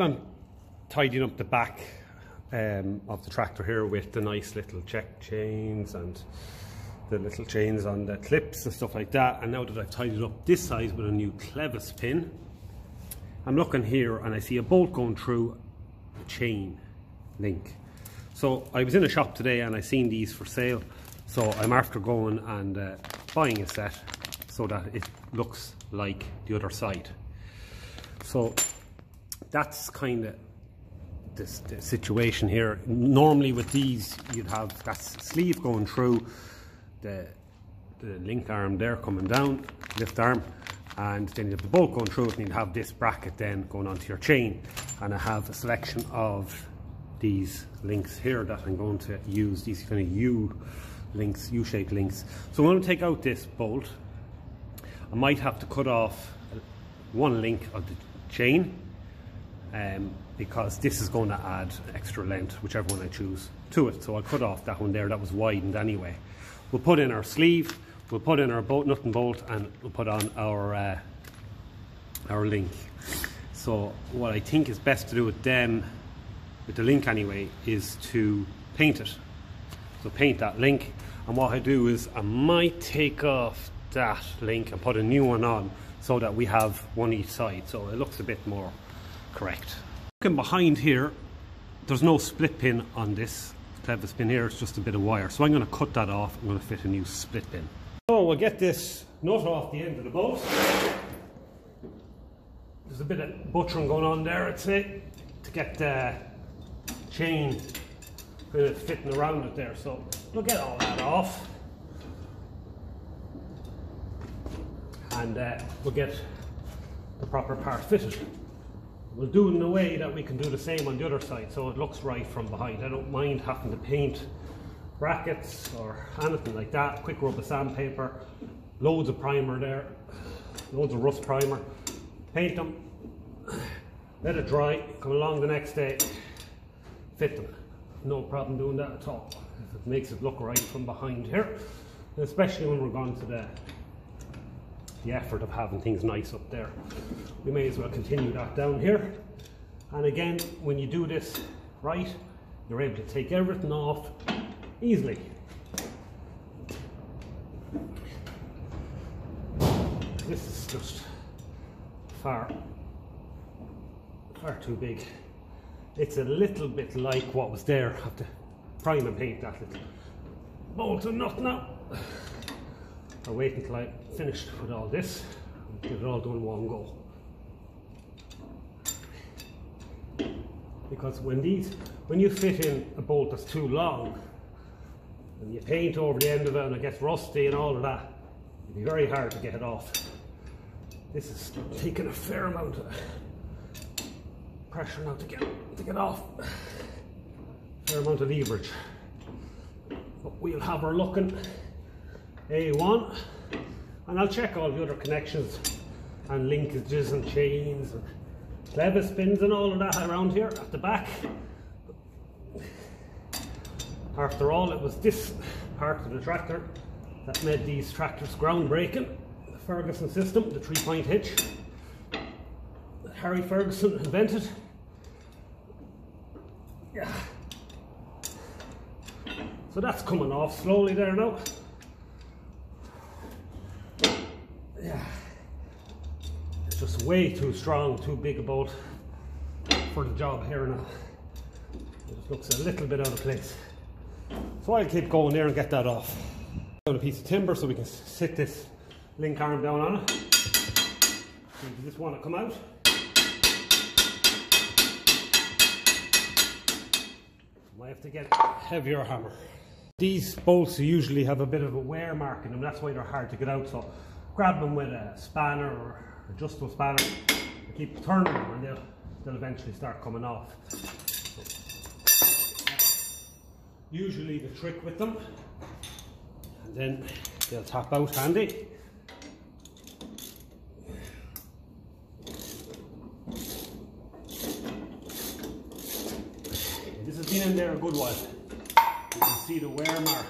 But I'm tidying up the back of the tractor here with the nice little check chains and the little chains on the clips and stuff like that. And now that I've tidied up this side with a new clevis pin, I'm looking here and I see a bolt going through a chain link. So I was in a shop today and I seen these for sale, so I'm after going and buying a set so that it looks like the other side. So that's kind of the situation here. Normally with these you'd have that sleeve going through, the link arm there coming down, lift arm, and then you have the bolt going through it, and you'd have this bracket then going onto your chain. And I have a selection of these links here that I'm going to use, these kind of U-shaped links. So I'm going to take out this bolt. I might have to cut off one link of the chain because this is going to add extra length, whichever one I choose to it. So I'll cut off that one there, that was widened anyway. We'll put in our sleeve, we'll put in our nut and bolt, and we'll put on our link. So what I think is best to do with them, with the link anyway, is to paint it. So paint that link, and what I do is I might take off that link and put a new one on so that we have one each side, so it looks a bit more correct. Looking behind here, there's no split pin on this clevis pin here, it's just a bit of wire, so I'm going to cut that off. I'm going to fit a new split pin. So we'll get this nut off the end of the bolt. There's a bit of butchering going on there, I'd say, to get the chain kind of fitting around it there, so we'll get all that off. And we'll get the proper part fitted. We'll do it in a way that we can do the same on the other side, so it looks right from behind. I don't mind having to paint brackets or anything like that. Quick rub of sandpaper, loads of primer there, loads of rust primer. Paint them, let it dry, come along the next day, fit them. No problem doing that at all. If it makes it look right from behind here, especially when we're going to the effort of having things nice up there. We may as well continue that down here. And again, when you do this right, you're able to take everything off easily. This is just far too big. It's a little bit like what was there. I have to prime and paint that little bolt and nut now. I'll wait until I'm finished with all this and get it all done in one go. Because when you fit in a bolt that's too long and you paint over the end of it and it gets rusty and all of that, it'll be very hard to get it off. This is taking a fair amount of pressure now to get off. Fair amount of leverage. But we'll have her looking A1, and I'll check all the other connections and linkages and chains and clevis pins and all of that around here at the back. After all, it was this part of the tractor that made these tractors groundbreaking. The Ferguson system, the 3-point hitch that Harry Ferguson invented. Yeah. So that's coming off slowly there now. Yeah. It's just way too strong, too big a bolt for the job here now. It just looks a little bit out of place. So I'll keep going there and get that off. Down a piece of timber so we can sit this link arm down on it. So you just want to come out. Might have to get a heavier hammer. These bolts usually have a bit of a wear mark in them, that's why they're hard to get out. So grab them with a spanner or adjustable spanner and keep turning them, and they'll eventually start coming off. Usually the trick with them, and then they'll tap out handy. This has been in there a good while. You can see the wear mark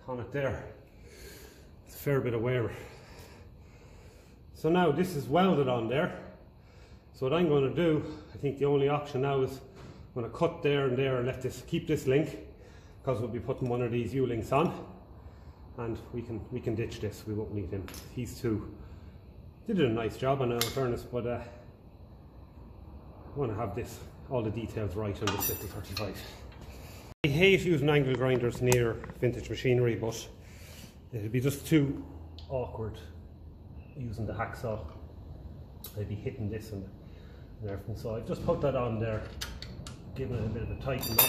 on it there. It's a fair bit of wear. So now this is welded on there. So what I'm going to do, I think the only option now is I'm going to cut there and there and let this keep this link, because we'll be putting one of these U-links on, and we can ditch this. We won't need him. He's too. They did a nice job on it, in fairness, but I want to have this, all the details right on this little 35. I hate using angle grinders near vintage machinery, but it'd be just too awkward using the hacksaw. I'd be hitting this and everything, so I've just put that on there, giving it a bit of a tighten up,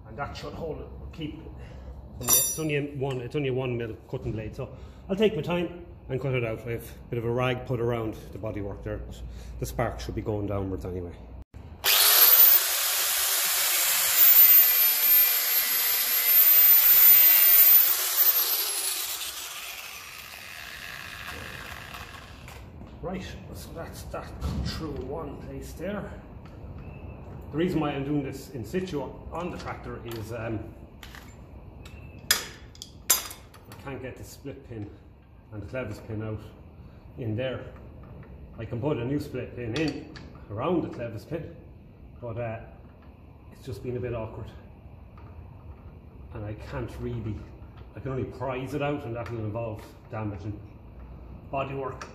and that should hold it, keep it. It's only a 1 mil cutting blade, so I'll take my time and cut it out. I have a bit of a rag put around the bodywork there, but the spark should be going downwards anyway. Right, so that's that cut through one place there. The reason why I'm doing this in situ on the tractor is I can't get the split pin and the clevis pin out in there. I can put a new split pin in around the clevis pin, but it's just been a bit awkward, and I can only prise it out, and that will involve damaging bodywork,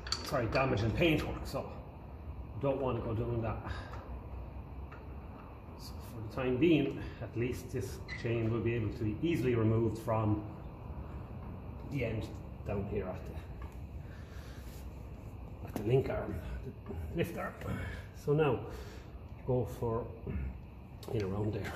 damaging paintwork, so I don't want to go doing that. So for the time being, at least this chain will be able to be easily removed from the end down here at the link arm, the lift arm. So now go for in around there.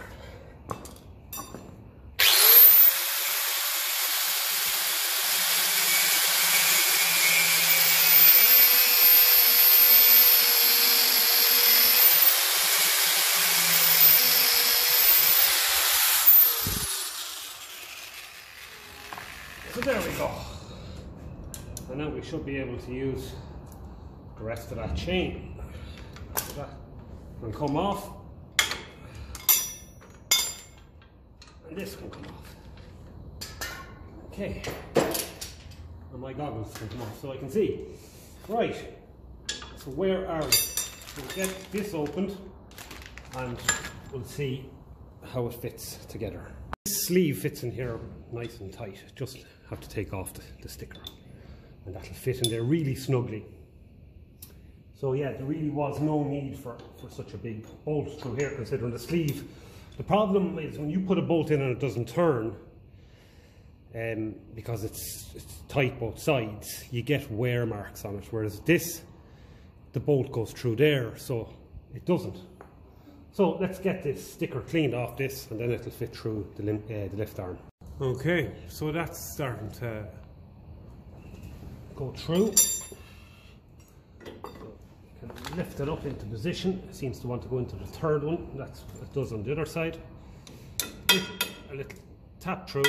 So there we go. And now we should be able to use the rest of that chain. So that can come off, and this can come off. Okay. And my goggles can come off so I can see. Right. So where are we? We'll get this opened and we'll see how it fits together. This sleeve fits in here nice and tight. Just have to take off the sticker, and that'll fit in there really snugly. So yeah, there really was no need for such a big bolt through here, considering the sleeve. The problem is when you put a bolt in and it doesn't turn, because it's tight both sides, you get wear marks on it, whereas this, the bolt goes through there, so it doesn't. So let's get this sticker cleaned off this, and then it'll fit through the lift arm. Okay, so that's starting to go through. Can lift it up into position. It seems to want to go into the third one. That's what it does on the other side. A little tap through.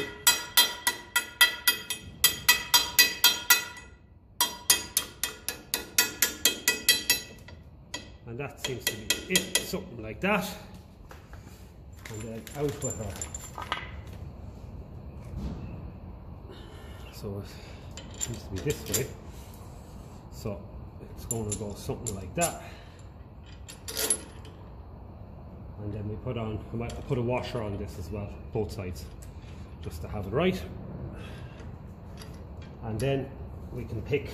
And that seems to be it, something like that. And then out with her. So it seems to be this way. So it's going to go something like that. And then we put on, I might put a washer on this as well, both sides, just to have it right. And then we can pick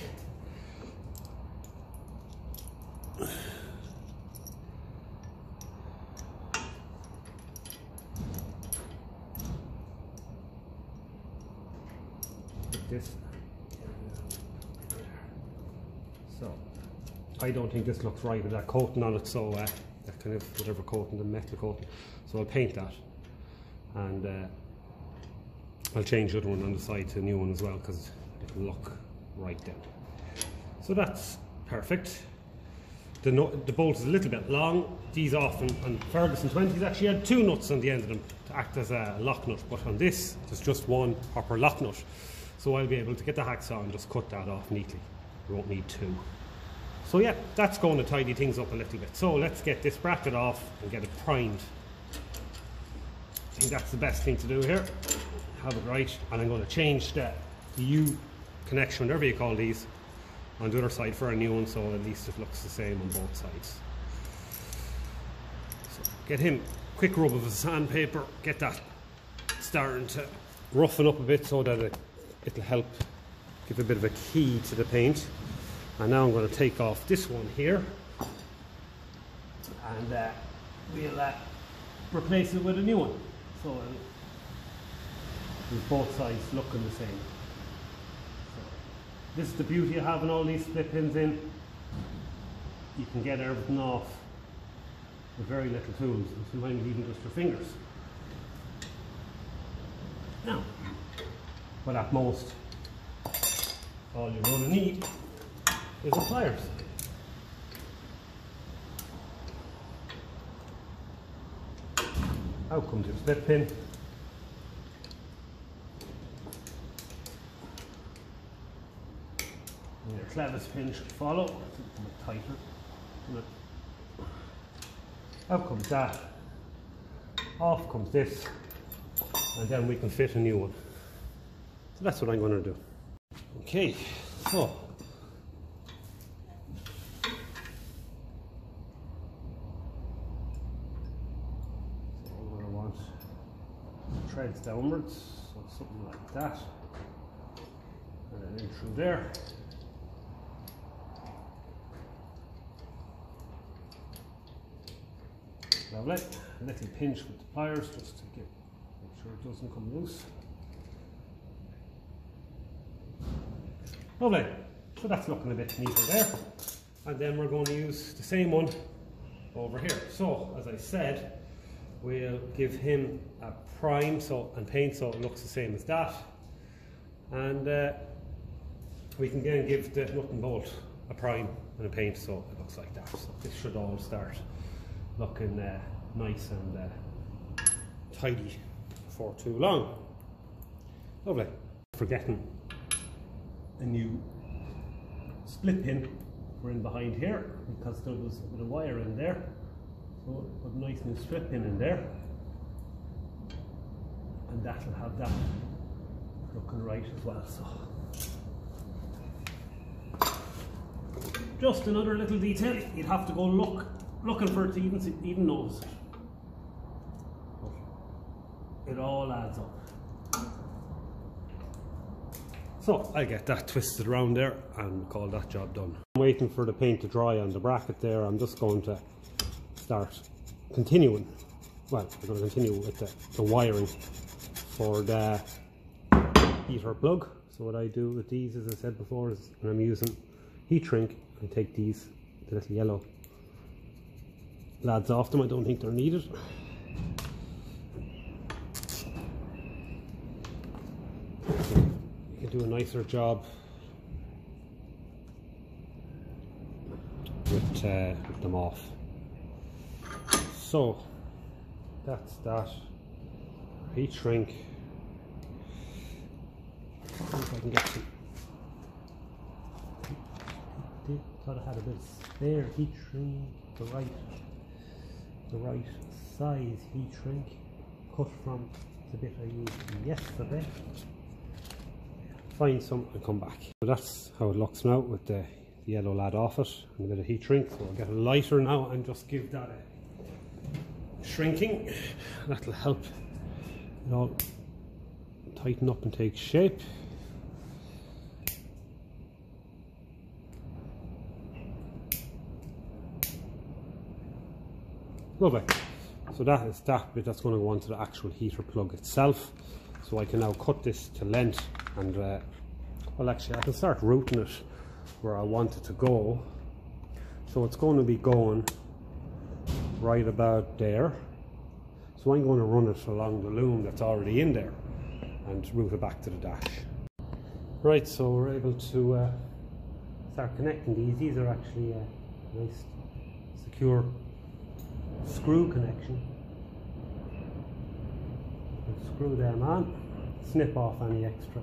this. So I don't think this looks right with that coating on it, so that kind of whatever coating, the metal coating, so I'll paint that, and I'll change the other one on the side to a new one as well, because it will look right then. So that's perfect. The bolt is a little bit long. These often on Ferguson 20s actually had two nuts on the end of them to act as a lock nut, but on this there's just one proper lock nut. So I'll be able to get the hacksaw and just cut that off neatly. We won't need two. So yeah, that's going to tidy things up a little bit. So let's get this bracket off and get it primed. I think that's the best thing to do here. Have it right, and I'm going to change the U connection, whatever you call these, on the other side for a new one, so at least it looks the same on both sides. So get him quick rub of the sandpaper, get that starting to roughen up a bit so that it'll help give a bit of a key to the paint. And now I'm going to take off this one here, and we'll replace it with a new one, so with both sides looking the same. So this is the beauty of having all these split pins in. You can get everything off with very little tools, and sometimes even just your fingers. Now, but at most, all you're going to need is the pliers. Out comes your split pin. And your clevis pin should follow. It's a bit tighter. Out comes that. Off comes this. And then we can fit a new one. So that's what I'm going to do. Okay, so I'm going to want threads downwards, so something like that, and then in through there. Lovely. A little pinch with the pliers just to make sure it doesn't come loose. Lovely. So that's looking a bit neater there. And then we're going to use the same one over here. So as I said, we'll give him a prime and paint so it looks the same as that. And we can again give the nut and bolt a prime and a paint so it looks like that. So this should all start looking nice and tidy before too long. Lovely. Forgetting a new split pin for in behind here, because there was a bit of wire in there, so put a nice new split pin in there, and that'll have that looking right as well. So just another little detail, you'd have to go looking for it to even notice it. But it all adds up. So I get that twisted around there and call that job done. I'm waiting for the paint to dry on the bracket there. I'm just going to start continuing. Well, I'm going to continue with the wiring for the heater plug. So what I do with these, as I said before, is when I'm using heat shrink, I take the little yellow lads off them. I don't think they're needed. Do a nicer job with them off. So that's that. Heat shrink. See if I can get some. Thought I had a bit of spare heat shrink. The right size heat shrink, cut from the bit I used yesterday. Find some and come back. So that's how it looks now with the yellow lad off it and a bit of heat shrink. So I'll get a lighter now and just give that a shrinking. That'll help it all tighten up and take shape. Lovely. So that is that bit that's going to go onto the actual heater plug itself. So I can now cut this to length and well, actually I can start routing it where I want it to go. So it's going to be going right about there. So I'm going to run it along the loom that's already in there and route it back to the dash. Right, so we're able to start connecting these. These are actually a nice secure screw connection. Screw them on, snip off any extra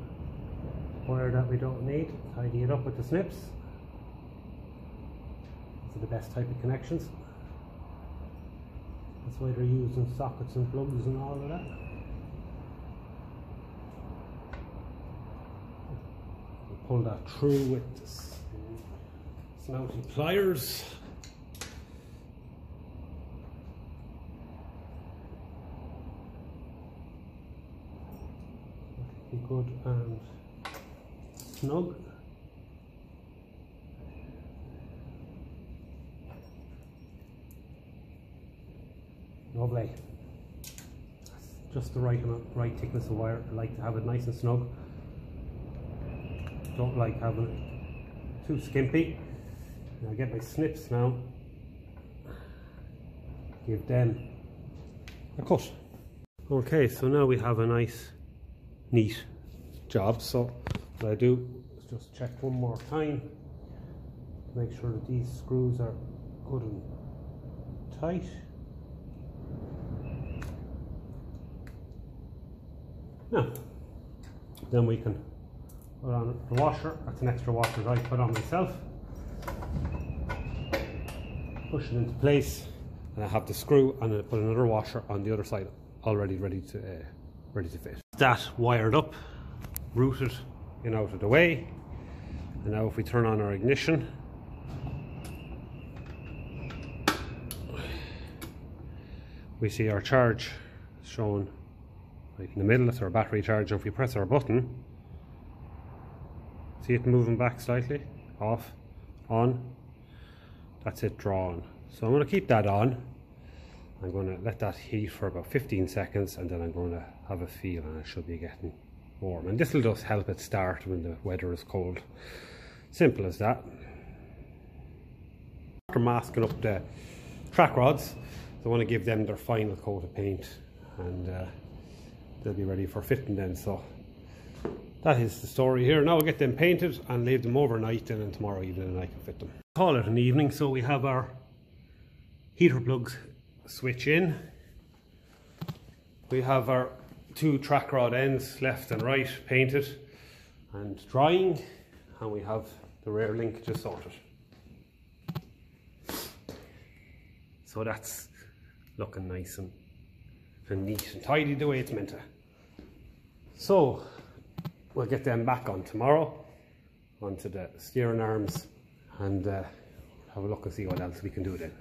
wire that we don't need, tidy it up with the snips. These are the best type of connections. That's why they're using sockets and plugs and all of that. We'll pull that through with this Some outie pliers. Be good and snug. Lovely. Just the right thickness of wire. I like to have it nice and snug. Don't like having it too skimpy. Now I get my snips now. Give them a cut. Okay, so now we have a nice, neat job. So what I do is just check one more time. Make sure that these screws are good and tight. Now, then we can put on the washer. That's an extra washer that I put on myself. Push it into place, and I have the screw, and then I put another washer on the other side, already ready to fit. That wired up, routed in out of the way, and now if we turn on our ignition, we see our charge shown right in the middle. That's our battery charge, and if we press our button, see it moving back slightly, off, on, that's it drawn. So I'm going to keep that on. I'm going to let that heat for about 15 seconds, and then I'm going to have a feel, and it should be getting warm. And this will just help it start when the weather is cold. Simple as that. After masking up the track rods, I want to give them their final coat of paint, and they'll be ready for fitting then. So that is the story here. Now I'll get them painted and leave them overnight, and then tomorrow evening I can fit them. Call it an evening. So we have our heater plugs switch in. We have our two track rod ends, left and right, painted and drying, and we have the rear link just sorted. So that's looking nice and neat and tidy the way it's meant to. So we'll get them back on tomorrow, onto the steering arms, and have a look and see what else we can do then.